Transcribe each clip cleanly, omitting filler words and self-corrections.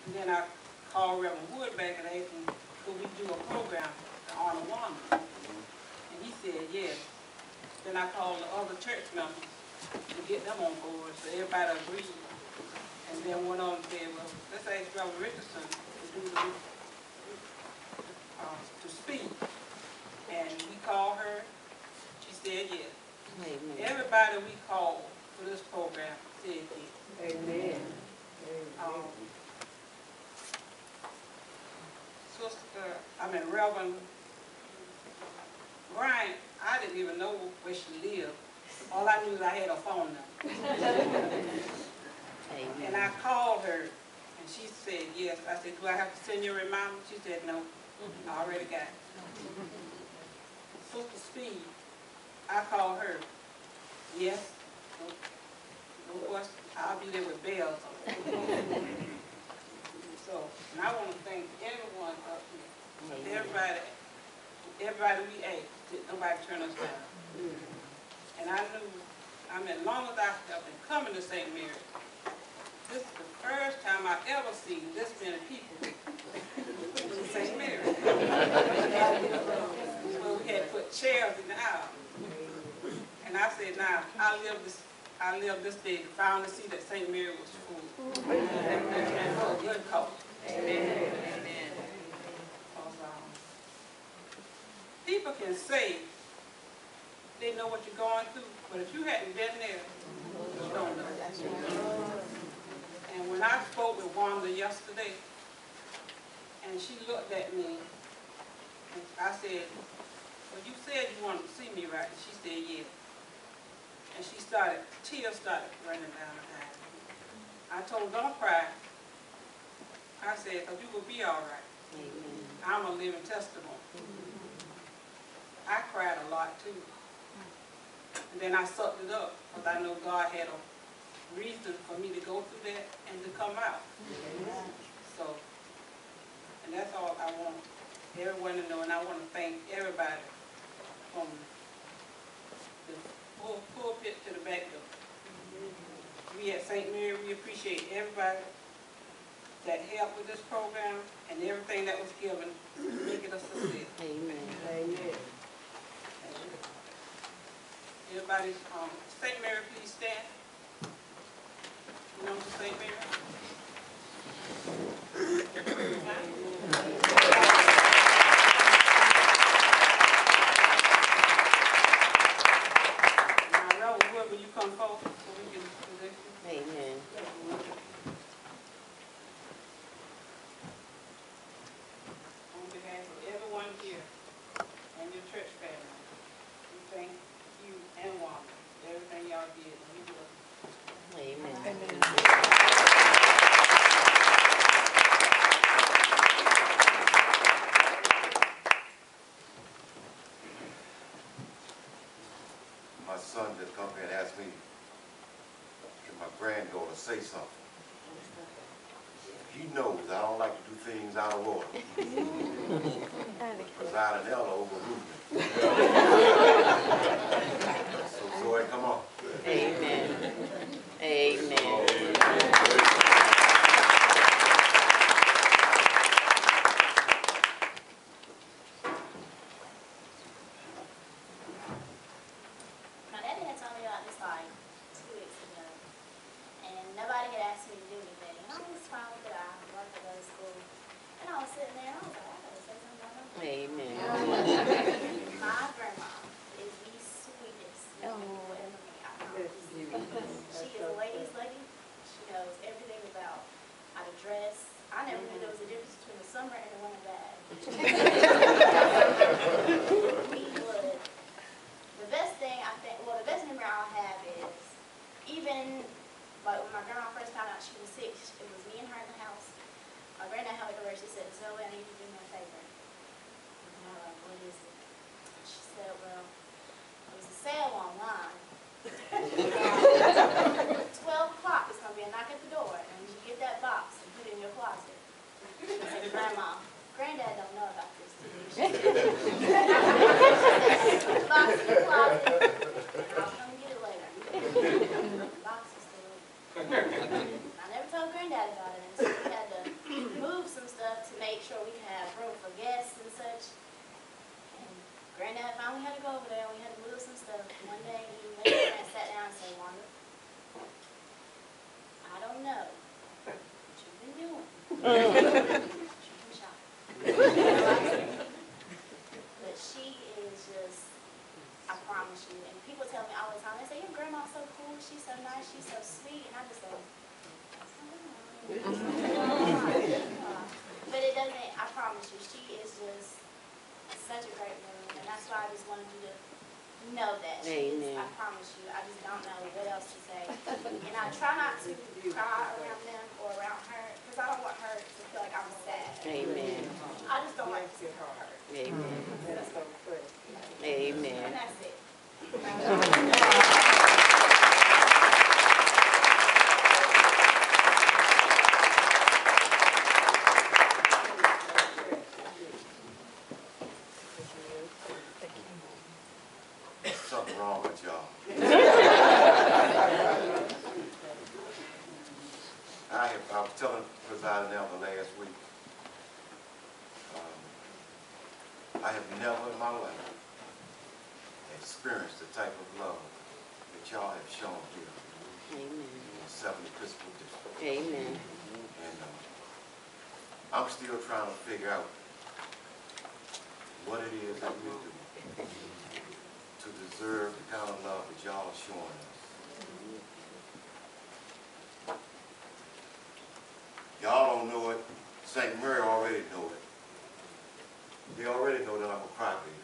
And then I called Reverend Wood back and asked him, could we do a program to honor woman? And he said yes. Then I called the other church members to get them on board, so everybody agreed. And then one of them said, well, let's ask Reverend Richardson to do to speak. And we called her. She said yes. Amen. Everybody we called for this program said yes. Amen. Reverend Bryant, I didn't even know where she lived. All I knew is I had her phone number. And I called her, and she said yes. I said, do I have to send you a reminder? She said no. I already got it. Sister Speed, I called her. Yes. No question. I'll be there with bells on. So, and I want to thank everyone up here. Everybody we asked, nobody turned us down. And I knew, as long as I've been coming to St. Mary, this is the first time I've ever seen this many people in St. Mary. So we had to put chairs in the aisle. And I said, now, I live this day to finally see that St. Mary was full. And for a good cause. Amen. Amen. People can say they know what you're going through, but if you hadn't been there, you don't know. And when I spoke with Wanda yesterday, and she looked at me, and I said, well, you said you wanted to see me, right? And she said, yeah. And tears started running down her eyes. I told her, don't cry. I said, because you will be all right. I'm a living testimony. I cried a lot too. And then I sucked it up because I know God had a reason for me to go through that and to come out. So, and that's all I want everyone to know, and I want to thank everybody from the pulpit to the back door. We at St. Mary, we appreciate everybody that helped with this program and everything that was given to make it a success. Amen. Amen. Everybody, St. Mary, please stand. You know St. Mary? Now, Reverend Wood, will you come forward so we can present you? Amen. On behalf of everyone here and your church family, we thank you and Wanda, everything y'all did, and we do it. Amen. Amen. My son just come here and asked me, can my granddaughter say something? He knows I don't like to do things out of order. Presiding elder overruled me. So Zoe, come on. Amen. Amen. My daddy had told me about this like 2 weeks ago, and nobody had asked me to do anything. And I was fine with it. I wanted to go to school, and I was sitting there, and I was like, I gotta say something about my Amen. My grandma is the sweetest woman ever met. I promise. She is a lady's lady. She knows everything about how to dress. I never knew there was a difference between a summer and a winter bag. We would. The best thing I think, well, the best memory I'll have is even like when my grandma first found out she was sick. It was me and her in the house. My granddad held her. She said, "Zoe, I need you to do me a favor." And I was like, "What is it?" She said, "Well, it was a sale online. 12 o'clock is going to be a knock at the door, and you get that box and put it in your closet." I said, "Grandma, Granddad don't know about this too." She said, "Put the box in your closet, and I'll come get it later." The box is still open. I never told Granddad about it until we had to to make sure we can have room for guests and such. And Granddad finally had to go over there. We had to move some stuff. One day he laid there and sat down and said, Wanda, I don't know what you've been doing. You've been shopping. But she is just, I promise you, and people tell me all the time, they say, your grandma's so cool, she's so nice, she's so sweet, and I just go, but it doesn't, I promise you, she is just such a great woman, and that's why I just wanted you to know that. She is, I promise you, I just don't know what else to say. And I try not to cry around them or around her, because I don't want her to feel like I'm sad. Amen. I just don't like to see her hurt. Amen. And Amen. that's it. There's something wrong with y'all. I was telling President Elder last week, I have never in my life experienced the type of love that y'all have shown here Amen. in the 7th Episcopal District. Amen. And I'm still trying to figure out what it is that we do to deserve the kind of love that y'all are showing us. Y'all don't know it. St. Mary already know it. They already know that I'm a crybaby.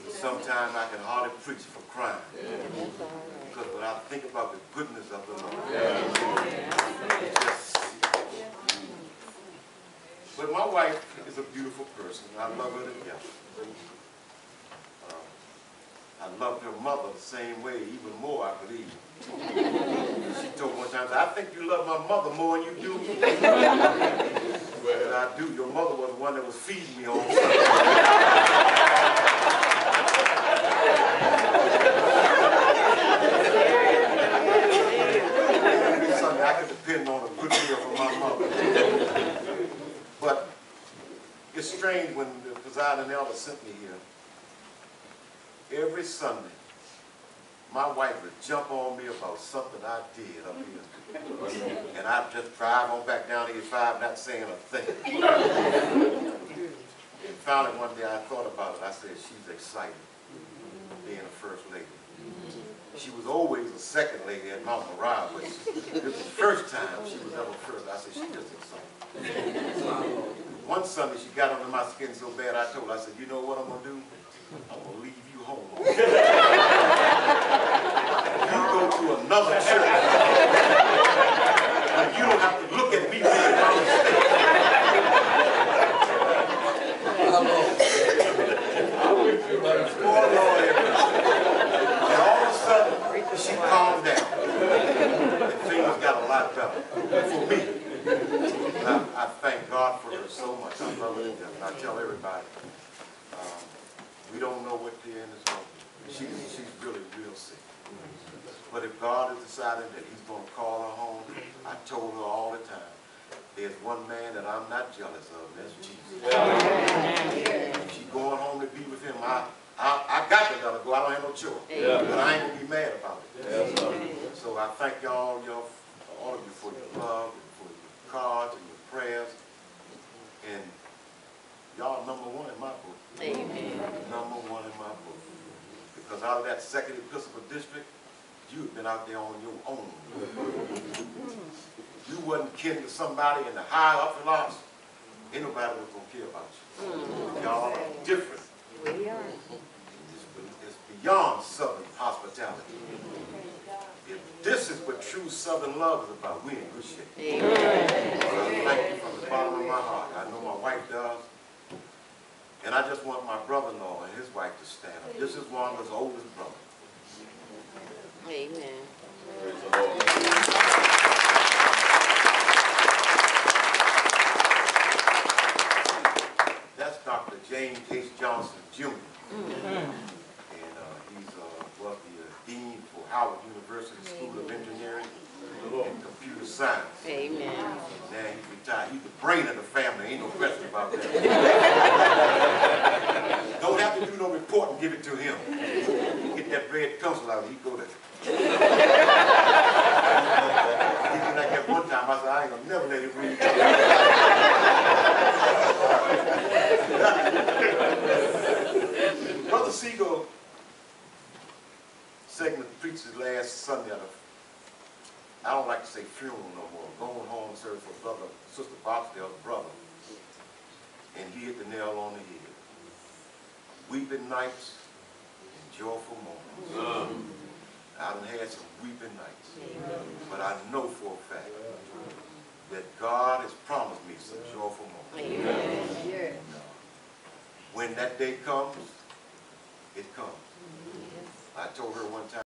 Sometimes I can hardly preach for crying. Because when I think about the goodness of the Lord, it's just, but my wife is a beautiful person. I love her to death. I loved her mother the same way, even more, I believe. She told me one time, I think you love my mother more than you do me. But I do. Your mother was the one that was feeding me on Sunday. Sunday, I can depend on a good meal from my mother. But it's strange when the presiding elder sent me here. Every Sunday, my wife would jump on me about something I did up here. And I'd just drive on back down 85 not saying a thing. And finally one day I thought about it. I said, she's excited being a first lady. She was always a second lady at Mount Moriah, but this was the first time she was ever first. I said, she's just excited. One Sunday she got under my skin so bad I told her, I said, you know what I'm going to do? I'm going to leave you home. You go to another church. And you don't have to look at me being my mistake. And all of a sudden, she calmed down. And things got a lot better for me. I thank God for her so much. I love her to death. I tell everybody, we don't know what the end is going to be. She's really real sick. But if God has decided that he's going to call her home, I told her all the time, there's one man that I'm not jealous of, and that's Jesus. If she's going home to be with him, I got to let her go. I don't have no choice. But I ain't going to be mad about it. So I thank y'all, all of you for your love, and for your cards and your prayers. And y'all number one in my book. Amen. Number one in my book. Because out of that 2nd Episcopal District, you've been out there on your own. You wasn't kin to somebody in the high upper lots. Ain't nobody was going to care about you. Y'all are different. We are. It's beyond Southern hospitality. If this is what true Southern love is about, we in good shape. Amen. So I thank you from the bottom of my heart. I know my wife does. And I just want my brother-in-law and his wife to stand up. This is Wanda's oldest brother. Amen. Praise the Lord. That's Dr. James H. Johnson, Jr. And he's was the dean for Howard University School of Engineering and Computer Science. signs. Amen. Now he's retired. He's the brain of the family. Ain't no question about that. Don't have to do no report and give it to him. Get that red pencil out and he go there. He did like that one time. I said, I ain't gonna never let him read. Brother Siegel segment preached last Sunday at I don't like to say funeral no more. Going home service for brother, Sister Boxdale's brother. And he hit the nail on the head. Weeping nights and joyful moments. I done had some weeping nights. But I know for a fact that God has promised me some joyful moments. Amen. When that day comes, it comes. I told her one time,